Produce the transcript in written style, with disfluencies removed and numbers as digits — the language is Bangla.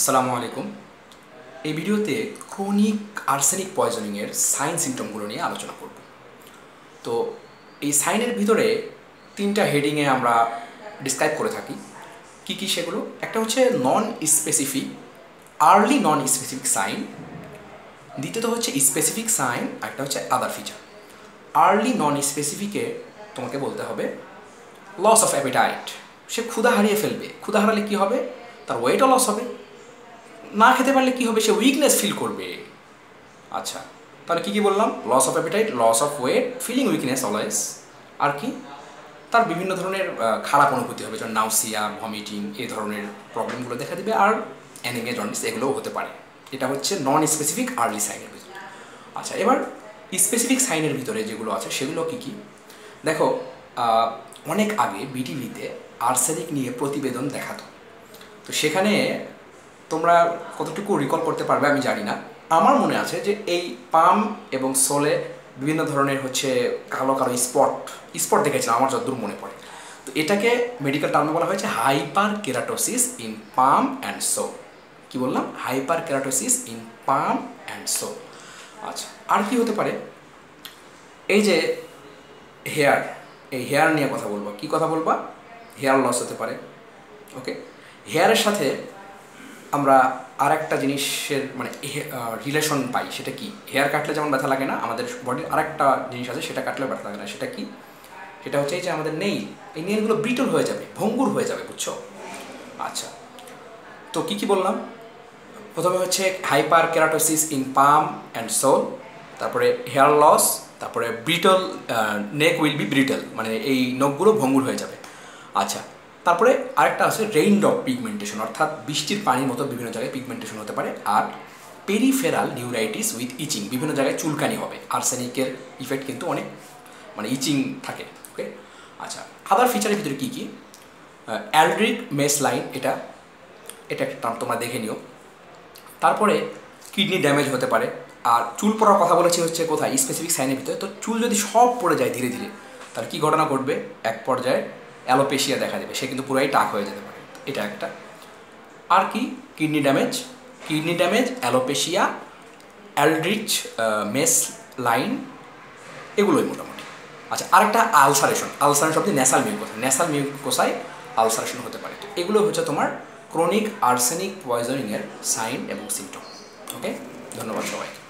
আসসালামু আলাইকুম। এই ভিডিওতে ক্রনিক আর্সেনিক পয়জনিংয়ের সাইন সিমটমগুলো নিয়ে আলোচনা করব। তো এই সাইনের ভিতরে তিনটা হেডিংয়ে আমরা ডিসক্রাইব করে থাকি। কি কি সেগুলো? একটা হচ্ছে non specific, early non specific sign, দ্বিতীয়ত হচ্ছে স্পেসিফিক সাইন, একটা হচ্ছে আদার ফিচার। আর্লি নন স্পেসিফিকে তোমাকে বলতে হবে লস অফ অ্যাপিটাইট, সে ক্ষুধা হারিয়ে ফেলবে। ক্ষুধা হারালে কী হবে? তার ওয়েটও লস হবে। না খেতে পারলে কী হবে? সে উইকনেস ফিল করবে। আচ্ছা, তাহলে কী কী বললাম? Loss of appetite, loss of weight, feeling weakness always. আর কি? তার বিভিন্ন ধরনের খারাপ অনুভূতি হবে, যেমন নাউসিয়া, ভমিটিং, এই ধরনের প্রবলেমগুলো দেখা দিবে। আর অ্যানিমিয়া, জন্ডিস এগুলোও হতে পারে। এটা হচ্ছে নন স্পেসিফিক আর্লি সাইনের ভিতরে। আচ্ছা, এবার স্পেসিফিক সাইনের ভিতরে যেগুলো আছে সেগুলো কী কী? দেখো, অনেক আগে বিটিভিতে আর্সেনিক নিয়ে প্রতিবেদন দেখাতো। তো সেখানে তোমরা কতটুকু রিকল করতে পারবে আমি জানি না। আমার মনে আছে যে এই পাম এবং সোলে বিভিন্ন ধরনের হচ্ছে কালো কালো স্পট দেখেছিলাম, আমার যতদূর মনে পড়ে। তো এটাকে মেডিকেল টার্মে বলা হয়েছে hyperkeratosis in palm and sole. কি বললাম? Hyperkeratosis in palm and sole. আচ্ছা, আর কি হতে পারে? এই যে হেয়ার, এই হেয়ার নিয়ে কথা বলবো। কি কথা বলবা? হেয়ার লস হতে পারে। ওকে, হেয়ারের সাথে আমরা আর একটা জিনিসের মানে রিলেশন পাই। সেটা কি? হেয়ার কাটলে যেমন ব্যথা লাগে না, আমাদের বডির আরেকটা জিনিস আছে, সেটা কাটলেও ব্যথা লাগে না। সেটা কি? সেটা হচ্ছে এই যে আমাদের নেইল, এই নেইলগুলো ব্রিটল হয়ে যাবে, ভঙ্গুর হয়ে যাবে, বুঝছো? আচ্ছা, তো কি কি বললাম? প্রথমে হচ্ছে hyperkeratosis in palm and sole, তারপরে হেয়ার লস, তারপরে brittle, nail will be brittle, মানে এই নখগুলো ভঙ্গুর হয়ে যাবে। আচ্ছা, তারপরে আরেকটা আছে রেইন ড্রপ পিগমেন্টেশন, অর্থাৎ বৃষ্টির পানির মতো বিভিন্ন জায়গায় পিগমেন্টেশন হতে পারে। আর পেরিফেরাল নিউরাইটিস উইথ ইচিং, বিভিন্ন জায়গায় চুলকানি হবে। আর্সেনিকের ইফেক্ট কিন্তু অনেক মানে ইচিং থাকে। ওকে, আচ্ছা, আদার ফিচারের ভিতরে কী কী? অ্যালড্রিক মেস লাইন, এটা একটা টার্ম, তোমরা দেখে নিও। তারপরে কিডনি ড্যামেজ হতে পারে। আর চুল পড়ার কথা বলেছি হচ্ছে কোথায়? স্পেসিফিক সাইনের ভিতরে। তো চুল যদি সব পড়ে যায় ধীরে ধীরে, তাহলে কী ঘটনা ঘটবে? এক পর্যায়ে অ্যালোপেশিয়া দেখা দেবে, সে কিন্তু পুরাই টাক হয়ে যেতে পারে। এটা একটা। আর কি? কিডনি ড্যামেজ, অ্যালোপেশিয়া, অ্যালড্রিচ মেস লাইন, এগুলোই মোটামুটি। আচ্ছা, আরেকটা আলসারেশন শব্দে ন্যাসাল মিউকোসায় আলসারেশন হতে পারে। তো এগুলো হচ্ছে তোমার ক্রনিক আর্সেনিক পয়জনিংয়ের সাইন এবং সিমটম। ওকে, ধন্যবাদ সবাইকে।